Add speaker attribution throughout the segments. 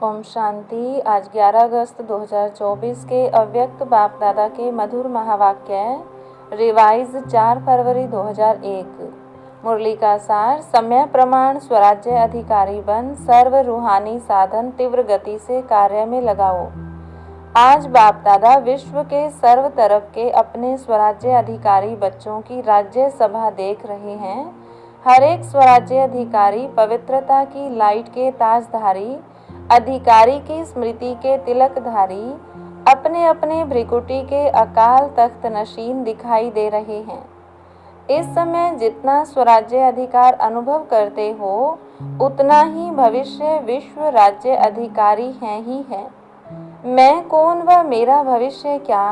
Speaker 1: ओम शांति। आज 11 अगस्त 2024 के अव्यक्त बाप दादा के मधुर महावाक्य रिवाइज 4 फरवरी 2001। मुरली का सार। समय प्रमाण स्वराज्य अधिकारी बन सर्व रूहानी साधन तीव्र गति से कार्य में लगाओ। आज बाप दादा विश्व के सर्व तरफ के अपने स्वराज्य अधिकारी बच्चों की राज्य सभा देख रहे हैं। हर एक स्वराज्य अधिकारी पवित्रता की लाइट के ताजधारी, अधिकारी की स्मृति के तिलकधारी, अपने अपने भ्रिकुटी के अकाल तख्त नशीन दिखाई दे रहे हैं। इस समय जितना स्वराज्य अधिकार अनुभव करते हो उतना ही भविष्य विश्व राज्य अधिकारी हैं ही है। मैं कौन व मेरा भविष्य क्या,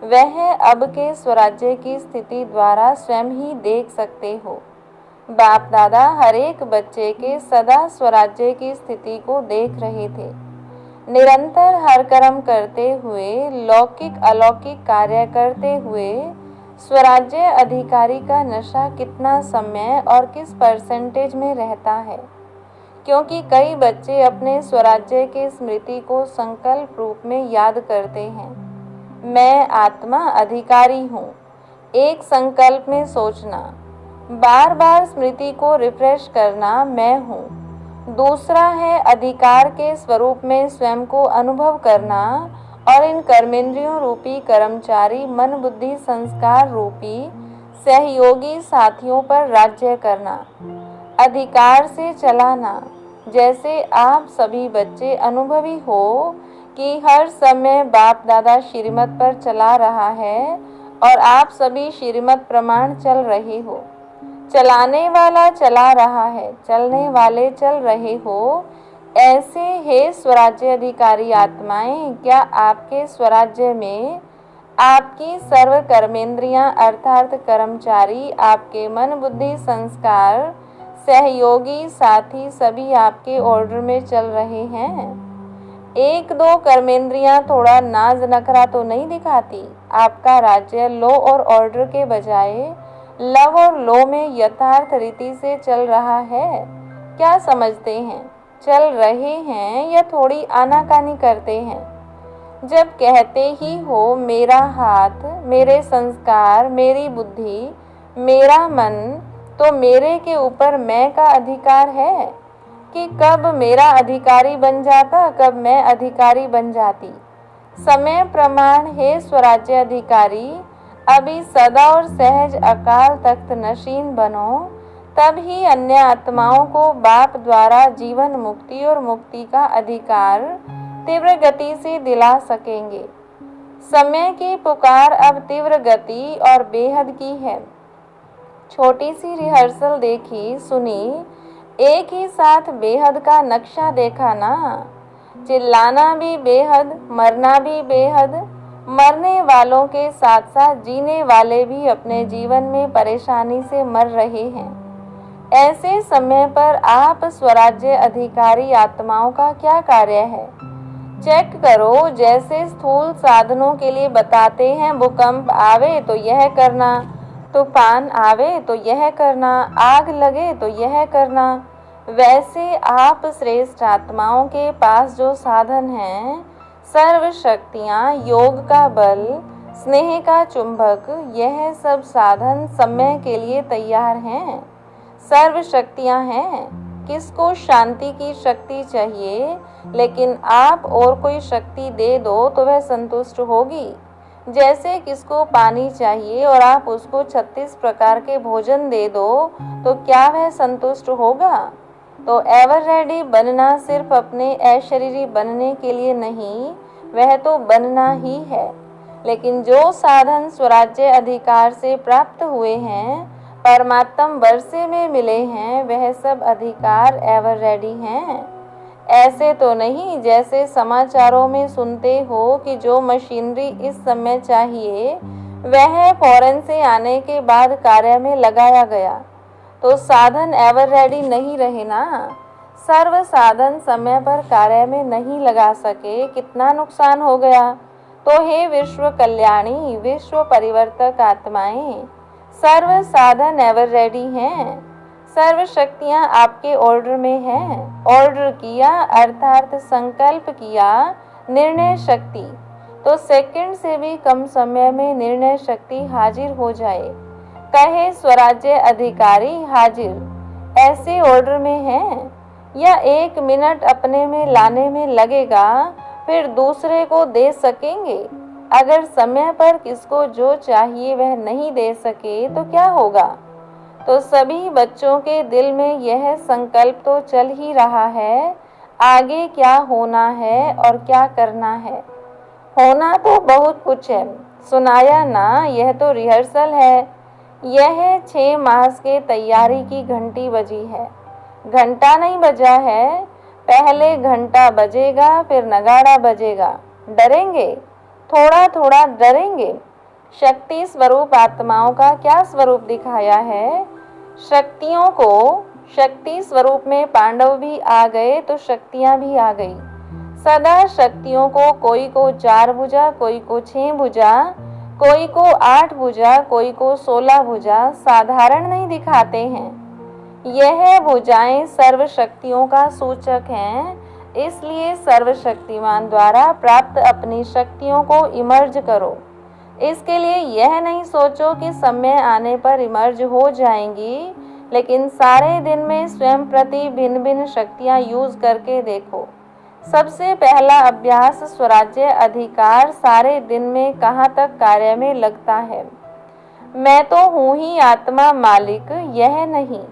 Speaker 1: वह अब के स्वराज्य की स्थिति द्वारा स्वयं ही देख सकते हो। बाप दादा हर एक बच्चे के सदा स्वराज्य की स्थिति को देख रहे थे। निरंतर हर कर्म करते हुए, लौकिक अलौकिक कार्य करते हुए स्वराज्य अधिकारी का नशा कितना समय और किस परसेंटेज में रहता है। क्योंकि कई बच्चे अपने स्वराज्य के स्मृति को संकल्प रूप में याद करते हैं। मैं आत्मा अधिकारी हूँ, एक संकल्प में सोचना, बार बार स्मृति को रिफ्रेश करना, मैं हूँ। दूसरा है अधिकार के स्वरूप में स्वयं को अनुभव करना और इन कर्मेंद्रियों रूपी कर्मचारी मन बुद्धि संस्कार रूपी सहयोगी साथियों पर राज्य करना, अधिकार से चलाना। जैसे आप सभी बच्चे अनुभवी हो कि हर समय बाप दादा श्रीमत पर चला रहा है और आप सभी श्रीमत प्रमाण चल रहे हो। चलाने वाला चला रहा है, चलने वाले चल रहे हो। ऐसे हे स्वराज्य अधिकारी आत्माएं, क्या आपके स्वराज्य में आपकी सर्व कर्मेंद्रियां अर्थात कर्मचारी, आपके मन बुद्धि संस्कार सहयोगी साथी सभी आपके ऑर्डर में चल रहे हैं? एक दो कर्मेंद्रियां थोड़ा नाज नखरा तो नहीं दिखाती? आपका राज्य लो और ऑर्डर के बजाय लव और लो में यथार्थ रीति से चल रहा है। क्या समझते हैं, चल रहे हैं या थोड़ी आनाकानी करते हैं? जब कहते ही हो मेरा हाथ, मेरे संस्कार, मेरी बुद्धि, मेरा मन, तो मेरे के ऊपर मैं का अधिकार है कि कब मेरा अधिकारी बन जाता, कब मैं अधिकारी बन जाती। समय प्रमाण है स्वराज्य अधिकारी, अभी सदा और सहज अकाल तख्त नशीन बनो, तब ही अन्य आत्माओं को बाप द्वारा जीवन मुक्ति और मुक्ति का अधिकार तीव्र गति से दिला सकेंगे। समय की पुकार अब तीव्र गति और बेहद की है। छोटी सी रिहर्सल देखी सुनी, एक ही साथ बेहद का नक्शा देखा ना। चिल्लाना भी बेहद, मरना भी बेहद, मरने वालों के साथ साथ जीने वाले भी अपने जीवन में परेशानी से मर रहे हैं। ऐसे समय पर आप स्वराज्य अधिकारी आत्माओं का क्या कार्य है? चेक करो। जैसे स्थूल साधनों के लिए बताते हैं, भूकंप आवे तो यह करना, तूफान आवे तो यह करना, आग लगे तो यह करना, वैसे आप श्रेष्ठ आत्माओं के पास जो साधन हैं, सर्व शक्तियाँ, योग का बल, स्नेह का चुंबक, यह सब साधन समय के लिए तैयार हैं। सर्व शक्तियाँ हैं। किसको शांति की शक्ति चाहिए, लेकिन आप और कोई शक्ति दे दो तो वह संतुष्ट होगी। जैसे किसको पानी चाहिए और आप उसको 36 प्रकार के भोजन दे दो तो क्या वह संतुष्ट होगा? तो एवर रेडी बनना सिर्फ अपने अशरीरी बनने के लिए नहीं, वह तो बनना ही है। लेकिन जो साधन स्वराज्य अधिकार से प्राप्त हुए हैं, परमात्म वर्षे में मिले हैं, वह सब अधिकार एवर रेडी हैं। ऐसे तो नहीं जैसे समाचारों में सुनते हो कि जो मशीनरी इस समय चाहिए वह फौरन से आने के बाद कार्य में लगाया गया, तो साधन एवर रेडी नहीं रहे ना। सर्व साधन समय पर कार्य में नहीं लगा सके, कितना नुकसान हो गया। तो हे विश्व कल्याणी, विश्व परिवर्तक आत्माएं, सर्व साधन एवर रेडी हैं। सर्व शक्तियाँ आपके ऑर्डर में हैं। ऑर्डर किया अर्थात संकल्प किया, निर्णय शक्ति, तो सेकंड से भी कम समय में निर्णय शक्ति हाजिर हो जाए। कहे स्वराज्य अधिकारी हाजिर, ऐसे ऑर्डर में हैं, या 1 मिनट अपने में लाने में लगेगा, फिर दूसरे को दे सकेंगे। अगर समय पर किसको जो चाहिए वह नहीं दे सके तो क्या होगा? तो सभी बच्चों के दिल में यह संकल्प तो चल ही रहा है, आगे क्या होना है और क्या करना है। होना तो बहुत कुछ है, सुनाया ना, यह तो रिहर्सल है। यह 6 मास के तैयारी की घंटी बजी है। घंटा नहीं बजा है, पहले घंटा बजेगा फिर नगाड़ा बजेगा। डरेंगे, थोड़ा थोड़ा डरेंगे। शक्ति स्वरूप आत्माओं का क्या स्वरूप दिखाया है? शक्तियों को शक्ति स्वरूप में पांडव भी आ गए तो शक्तियां भी आ गई। सदा शक्तियों को कोई को 4 भुजा, कोई को 6 भुजा, कोई को 8 भुजा, कोई को 16 भुजा साधारण नहीं दिखाते हैं। यह भुजाएं सर्व शक्तियों का सूचक हैं। इसलिए सर्वशक्तिमान द्वारा प्राप्त अपनी शक्तियों को इमर्ज करो। इसके लिए यह नहीं सोचो कि समय आने पर इमर्ज हो जाएंगी, लेकिन सारे दिन में स्वयं प्रति भिन्न भिन्न शक्तियां यूज करके देखो। सबसे पहला अभ्यास स्वराज्य अधिकार सारे दिन में कहाँ तक कार्य में लगता है। मैं तो हूँ ही आत्मा मालिक, यह नहीं।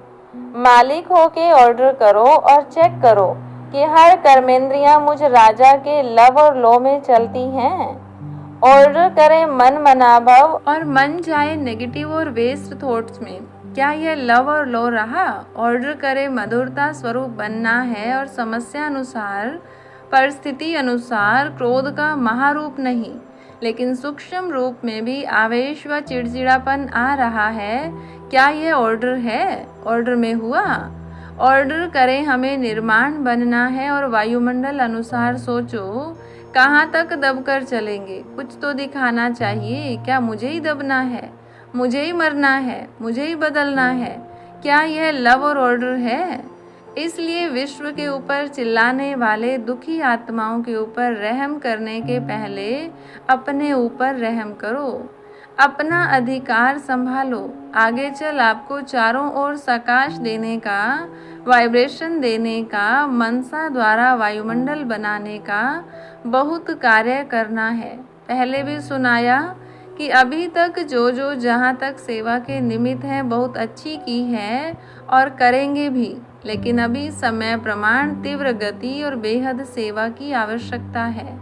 Speaker 1: मालिक होके ऑर्डर करो और चेक करो कि हर कर्मेंद्रियां मुझ राजा के लव और लो में चलती हैं। ऑर्डर करें मन मनाभव और मन जाए नेगेटिव और वेस्ट थॉट्स में, क्या यह लव और लो रहा? ऑर्डर करें मधुरता स्वरूप बनना है और समस्या अनुसार, परिस्थिति अनुसार क्रोध का महारूप नहीं, लेकिन सूक्ष्म रूप में भी आवेश व चिड़चिड़ापन आ रहा है, क्या यह ऑर्डर है? ऑर्डर में हुआ। ऑर्डर करें हमें निर्माण बनना है और वायुमंडल अनुसार सोचो कहाँ तक दबकर चलेंगे। कुछ तो दिखाना चाहिए, क्या मुझे ही दबना है, मुझे ही मरना है, मुझे ही बदलना है? क्या यह लव और ऑर्डर है? इसलिए विश्व के ऊपर चिल्लाने वाले दुखी आत्माओं के ऊपर रहम करने के पहले अपने ऊपर रहम करो। अपना अधिकार संभालो। आगे चल आपको चारों ओर सकाश देने का, वाइब्रेशन देने का, मनसा द्वारा वायुमंडल बनाने का बहुत कार्य करना है। पहले भी सुनाया कि अभी तक जो जहाँ तक सेवा के निमित्त है बहुत अच्छी की है और करेंगे भी, लेकिन अभी समय प्रमाण तीव्र गति और बेहद सेवा की आवश्यकता है।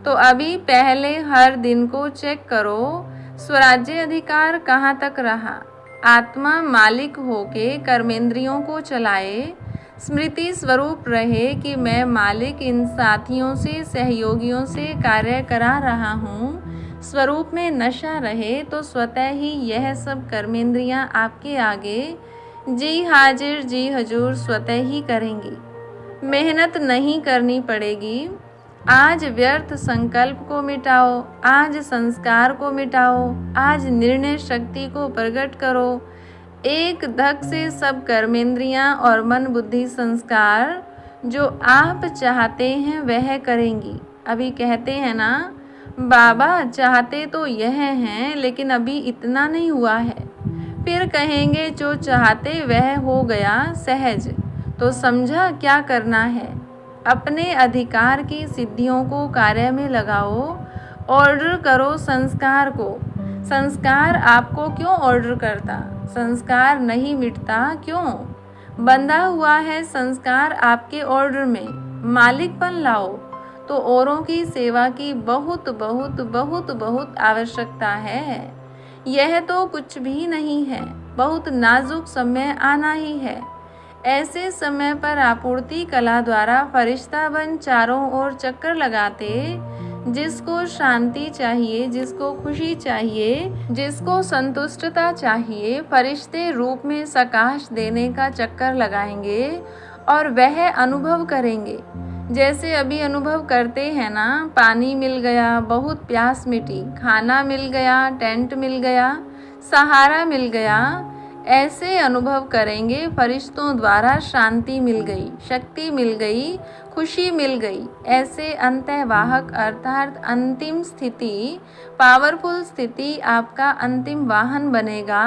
Speaker 1: तो अभी पहले हर दिन को चेक करो, स्वराज्य अधिकार कहाँ तक रहा। आत्मा मालिक होके कर्मेंद्रियों को चलाए, स्मृति स्वरूप रहे कि मैं मालिक इन साथियों से, सहयोगियों से कार्य करा रहा हूँ। स्वरूप में नशा रहे तो स्वतः ही यह सब कर्मेंद्रियाँ आपके आगे जी हाजिर जी हजूर स्वतः ही करेंगी। मेहनत नहीं करनी पड़ेगी। आज व्यर्थ संकल्प को मिटाओ, आज संस्कार को मिटाओ, आज निर्णय शक्ति को प्रकट करो। एक धक से सब कर्मेंद्रियां और मन बुद्धि संस्कार जो आप चाहते हैं वह करेंगी। अभी कहते हैं ना बाबा चाहते तो यह हैं लेकिन अभी इतना नहीं हुआ है। फिर कहेंगे जो चाहते वह हो गया सहज। तो समझा क्या करना है। अपने अधिकार की सिद्धियों को कार्य में लगाओ। ऑर्डर करो संस्कार को। संस्कार आपको क्यों ऑर्डर करता? संस्कार नहीं मिटता क्यों? बंधा हुआ है संस्कार आपके ऑर्डर में। मालिकपन लाओ तो औरों की सेवा की बहुत बहुत बहुत बहुत आवश्यकता है। यह तो कुछ भी नहीं है, बहुत नाजुक समय आना ही है। ऐसे समय पर आपूर्ति कला द्वारा फरिश्ता बन चारों ओर चक्कर लगाते, जिसको शांति चाहिए, जिसको खुशी चाहिए, जिसको संतुष्टता चाहिए, फरिश्ते रूप में सकाश देने का चक्कर लगाएंगे और वह अनुभव करेंगे। जैसे अभी अनुभव करते हैं ना, पानी मिल गया, बहुत प्यास मिटी, खाना मिल गया, टेंट मिल गया, सहारा मिल गया। ऐसे अनुभव करेंगे फरिश्तों द्वारा शांति मिल गई, शक्ति मिल गई, खुशी मिल गई। ऐसे अंतःवाहक अर्थात अंतिम स्थिति, पावरफुल स्थिति आपका अंतिम वाहन बनेगा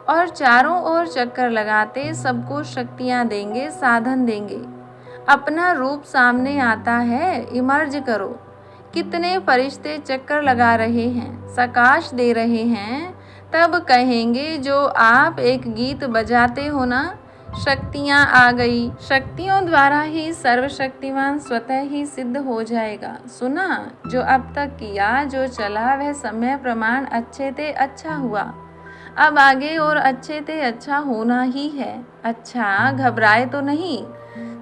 Speaker 1: और चारों ओर चक्कर लगाते सबको शक्तियाँ देंगे, साधन देंगे। अपना रूप सामने आता है, इमर्ज करो। कितने फरिश्ते चक्कर लगा रहे हैं, सकाश दे रहे हैं, तब कहेंगे जो आप एक गीत बजाते हो ना, शक्तियाँ आ गई। शक्तियों द्वारा ही सर्वशक्तिमान स्वतः ही सिद्ध हो जाएगा। सुना, जो अब तक किया, जो चला, वह समय प्रमाण अच्छे ते अच्छा हुआ। अब आगे और अच्छे ते अच्छा होना ही है। अच्छा, घबराए तो नहीं।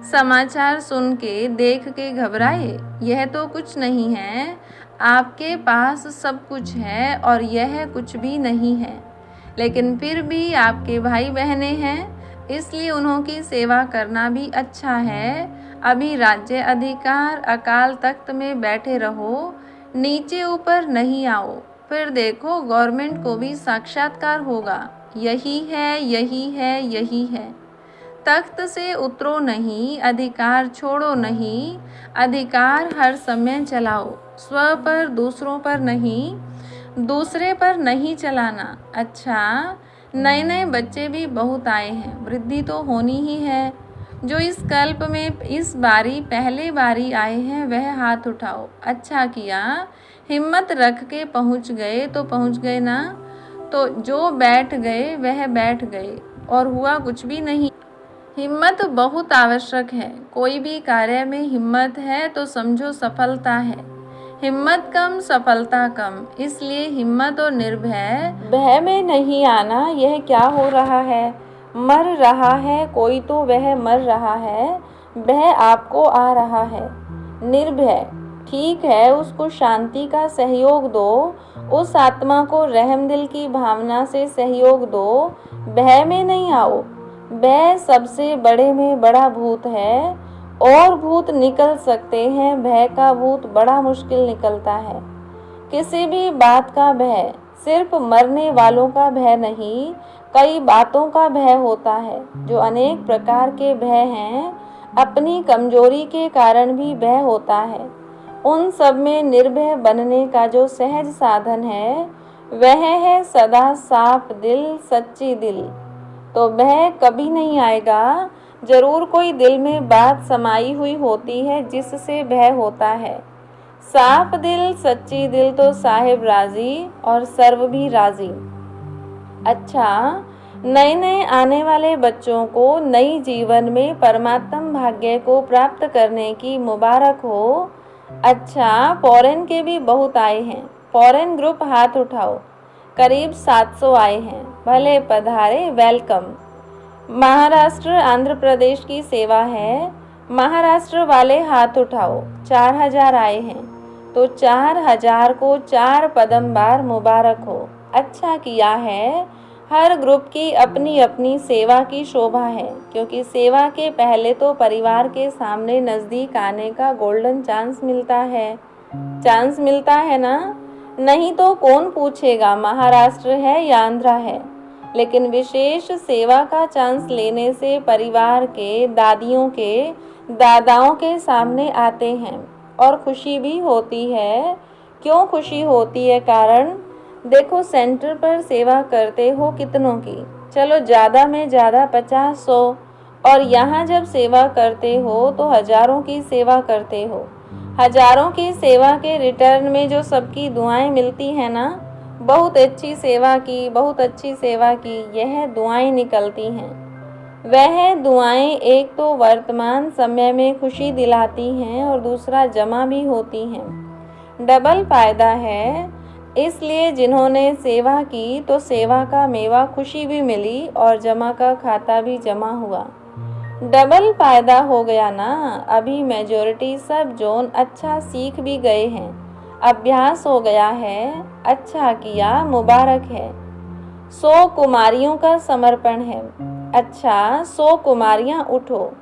Speaker 1: समाचार सुन के, देख के घबराए? यह तो कुछ नहीं है। आपके पास सब कुछ है और यह कुछ भी नहीं है, लेकिन फिर भी आपके भाई बहनें हैं, इसलिए उन्होंने सेवा करना भी अच्छा है। अभी राज्य अधिकार अकाल तख्त में बैठे रहो, नीचे ऊपर नहीं आओ, फिर देखो गवर्नमेंट को भी साक्षात्कार होगा। यही है, यही है, यही है। तख्त से उतरो नहीं, अधिकार छोड़ो नहीं, अधिकार हर समय चलाओ। स्व पर, दूसरों पर नहीं, दूसरे पर नहीं चलाना। अच्छा, नए नए बच्चे भी बहुत आए हैं, वृद्धि तो होनी ही है। जो इस कल्प में इस बारी पहले बारी आए हैं वह हाथ उठाओ। अच्छा किया, हिम्मत रख के पहुँच गए तो पहुँच गए ना। तो जो बैठ गए वह बैठ गए और हुआ कुछ भी नहीं। हिम्मत बहुत आवश्यक है। कोई भी कार्य में हिम्मत है तो समझो सफलता है। हिम्मत कम, सफलता कम, इसलिए हिम्मत और निर्भय, भय में नहीं आना। यह क्या हो रहा है? मर रहा है कोई तो वह मर रहा है, भय आपको आ रहा है। निर्भय, ठीक है, उसको शांति का सहयोग दो, उस आत्मा को रहमदिल की भावना से सहयोग दो। भय में नहीं आओ। भय सबसे बड़े में बड़ा भूत है, और भूत निकल सकते हैं, भय का भूत बड़ा मुश्किल निकलता है। किसी भी बात का भय, सिर्फ मरने वालों का भय नहीं, कई बातों का भय होता है। जो अनेक प्रकार के भय हैं, अपनी कमजोरी के कारण भी भय होता है। उन सब में निर्भय बनने का जो सहज साधन है वह है सदा साफ दिल, सच्ची दिल। तो भय कभी नहीं आएगा। जरूर कोई दिल में बात समाई हुई होती है जिससे भय होता है। साफ दिल, सच्ची दिल तो साहिब राजी और सर्व भी राजी। अच्छा, नए नए आने वाले बच्चों को नई जीवन में परमात्म भाग्य को प्राप्त करने की मुबारक हो। अच्छा, फॉरेन के भी बहुत आए हैं। फॉरेन ग्रुप हाथ उठाओ, करीब 700 आए हैं। भले पधारे, वेलकम। महाराष्ट्र, आंध्र प्रदेश की सेवा है। महाराष्ट्र वाले हाथ उठाओ। 4000 आए हैं, तो 4000 को 4 पदम बार मुबारक हो। अच्छा किया है। हर ग्रुप की अपनी अपनी सेवा की शोभा है, क्योंकि सेवा के पहले तो परिवार के सामने नज़दीक आने का गोल्डन चांस मिलता है। चांस मिलता है ना? नहीं तो कौन पूछेगा महाराष्ट्र है या आंध्रा है। लेकिन विशेष सेवा का चांस लेने से परिवार के, दादियों के, दादाओं के सामने आते हैं और खुशी भी होती है। क्यों खुशी होती है? कारण देखो, सेंटर पर सेवा करते हो कितनों की, चलो ज़्यादा में ज़्यादा 50-100, और यहाँ जब सेवा करते हो तो हज़ारों की सेवा करते हो। हज़ारों की सेवा के रिटर्न में जो सबकी दुआएं मिलती हैं ना, बहुत अच्छी सेवा की, बहुत अच्छी सेवा की, यह दुआएं निकलती हैं। वह दुआएं एक तो वर्तमान समय में खुशी दिलाती हैं और दूसरा जमा भी होती हैं। डबल फायदा है। इसलिए जिन्होंने सेवा की तो सेवा का मेवा खुशी भी मिली और जमा का खाता भी जमा हुआ। डबल फायदा हो गया ना। अभी मेजॉरिटी सब जोन अच्छा सीख भी गए हैं, अभ्यास हो गया है। अच्छा किया, मुबारक है। 100 कुमारियों का समर्पण है। अच्छा, 100 कुमारियाँ उठो,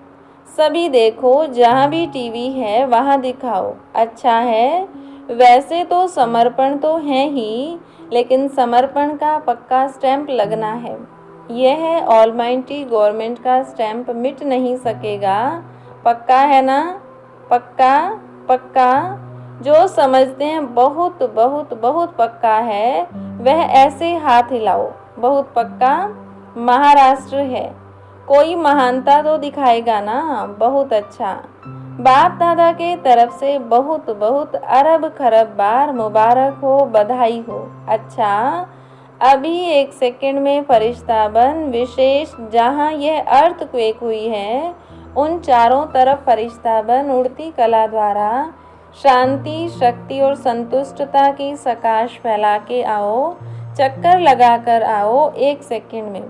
Speaker 1: सभी देखो, जहाँ भी टीवी है वहाँ दिखाओ। अच्छा है। वैसे तो समर्पण तो है ही, लेकिन समर्पण का पक्का स्टैंप लगना है। यह ऑलमाइटी गवर्नमेंट का स्टैंप मिट नहीं सकेगा। पक्का है ना? पक्का पक्का। जो समझते हैं बहुत बहुत बहुत पक्का है वह ऐसे हाथ हिलाओ। बहुत पक्का। महाराष्ट्र है। कोई महानता तो दिखाएगा ना। बहुत अच्छा। बाप दादा के तरफ से बहुत बहुत अरब खरब बार मुबारक हो, बधाई हो। अच्छा, अभी 1 सेकंड में फरिश्ताबन विशेष जहाँ यह अर्थक्वेक हुई है उन चारों तरफ फरिश्ताबन उड़ती कला द्वारा शांति, शक्ति और संतुष्टता की सकाश फैला के आओ। चक्कर लगा कर आओ 1 सेकंड में।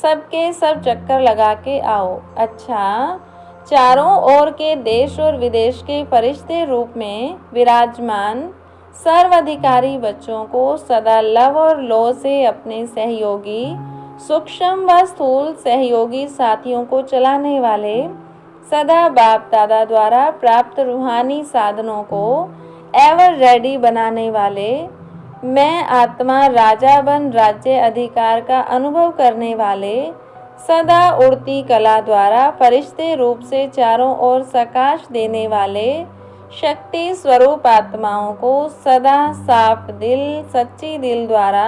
Speaker 1: सबके सब चक्कर लगा के आओ। अच्छा, चारों ओर के देश और विदेश के फरिश्ते रूप में विराजमान सर्वाधिकारी बच्चों को सदा लव और लो से अपने सहयोगी, सूक्ष्म व स्थूल सहयोगी साथियों को चलाने वाले, सदा बाप दादा द्वारा प्राप्त रूहानी साधनों को एवर रेडी बनाने वाले, मैं आत्मा राजा बन राज्य अधिकार का अनुभव करने वाले, सदा उड़ती कला द्वारा फरिश्ते रूप से चारों ओर सकाश देने वाले शक्ति स्वरूप आत्माओं को सदा साफ दिल, सच्ची दिल द्वारा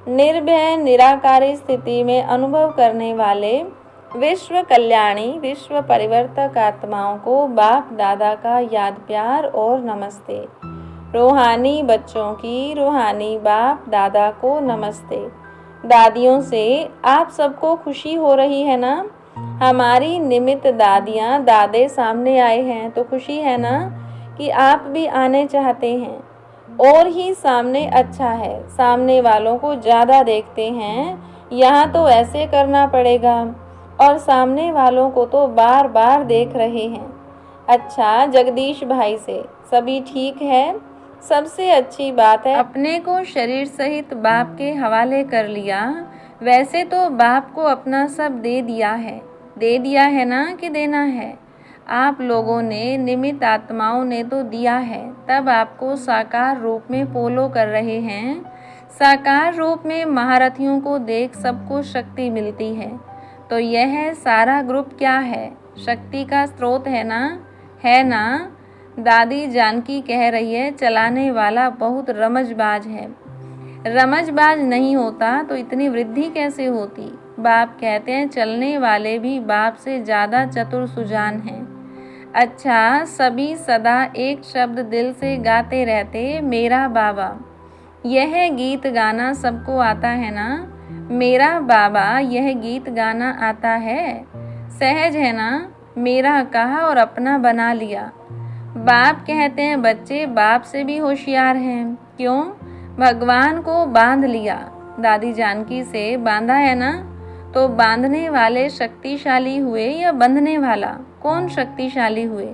Speaker 1: निर्भय निराकारी स्थिति में अनुभव करने वाले विश्व कल्याणी, विश्व परिवर्तक आत्माओं को बाप दादा का याद प्यार और नमस्ते। रूहानी बच्चों की रूहानी बाप दादा को नमस्ते। दादियों से आप सबको खुशी हो रही है ना? हमारी निमित्त दादियाँ दादे सामने आए हैं तो खुशी है ना कि आप भी आने चाहते हैं। और ही सामने अच्छा है, सामने वालों को ज़्यादा देखते हैं, यहाँ तो ऐसे करना पड़ेगा और सामने वालों को तो बार बार देख रहे हैं। अच्छा, जगदीश भाई से सभी ठीक है? सबसे अच्छी बात है अपने को शरीर सहित बाप के हवाले कर लिया। वैसे तो बाप को अपना सब दे दिया है ना कि देना है? आप लोगों ने निमित्त आत्माओं ने तो दिया है, तब आपको साकार रूप में फॉलो कर रहे हैं। साकार रूप में महारथियों को देख सबको शक्ति मिलती है। तो यह सारा ग्रुप क्या है? शक्ति का स्रोत है ना? है ना? दादी जानकी कह रही है चलाने वाला बहुत रमजबाज है। रमजबाज नहीं होता तो इतनी वृद्धि कैसे होती? बाप कहते हैं चलने वाले भी बाप से ज़्यादा चतुर सुजान हैं। अच्छा, सभी सदा एक शब्द दिल से गाते रहते, मेरा बाबा। यह गीत गाना सबको आता है ना? मेरा बाबा, यह गीत गाना आता है? सहज है ना? मेरा कहा और अपना बना लिया। बाप कहते हैं बच्चे बाप से भी होशियार हैं। क्यों? भगवान को बांध लिया। दादी जानकी से बांधा है ना? तो बांधने वाले शक्तिशाली हुए या बंधने वाला? कौन शक्तिशाली हुए?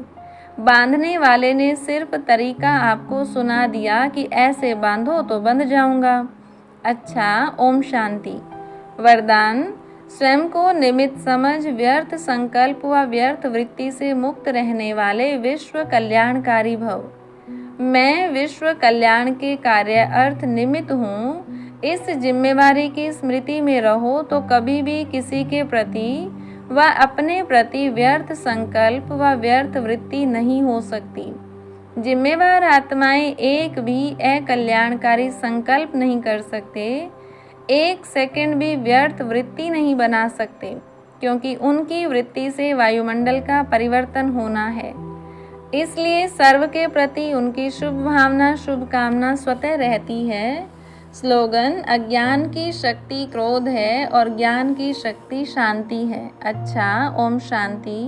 Speaker 1: बांधने वाले ने सिर्फ तरीका आपको सुना दिया कि ऐसे बांधो तो बंध जाऊंगा। अच्छा, ओम शांति। वरदान, स्वयं को निमित्त समझ व्यर्थ संकल्प व व्यर्थ वृत्ति से मुक्त रहने वाले विश्व कल्याणकारी भव। मैं विश्व कल्याण के कार्य अर्थ निमित्त हूँ। इस जिम्मेवारी की स्मृति में रहो तो कभी भी किसी के प्रति व अपने प्रति व्यर्थ संकल्प व व्यर्थ वृत्ति नहीं हो सकती। जिम्मेवार आत्माएं एक भी अकल्याणकारी संकल्प नहीं कर सकते, 1 सेकंड भी व्यर्थ वृत्ति नहीं बना सकते, क्योंकि उनकी वृत्ति से वायुमंडल का परिवर्तन होना है। इसलिए सर्व के प्रति उनकी शुभ भावना, शुभकामना स्वतः रहती है। स्लोगन, अज्ञान की शक्ति क्रोध है और ज्ञान की शक्ति शांति है। अच्छा, ओम शांति।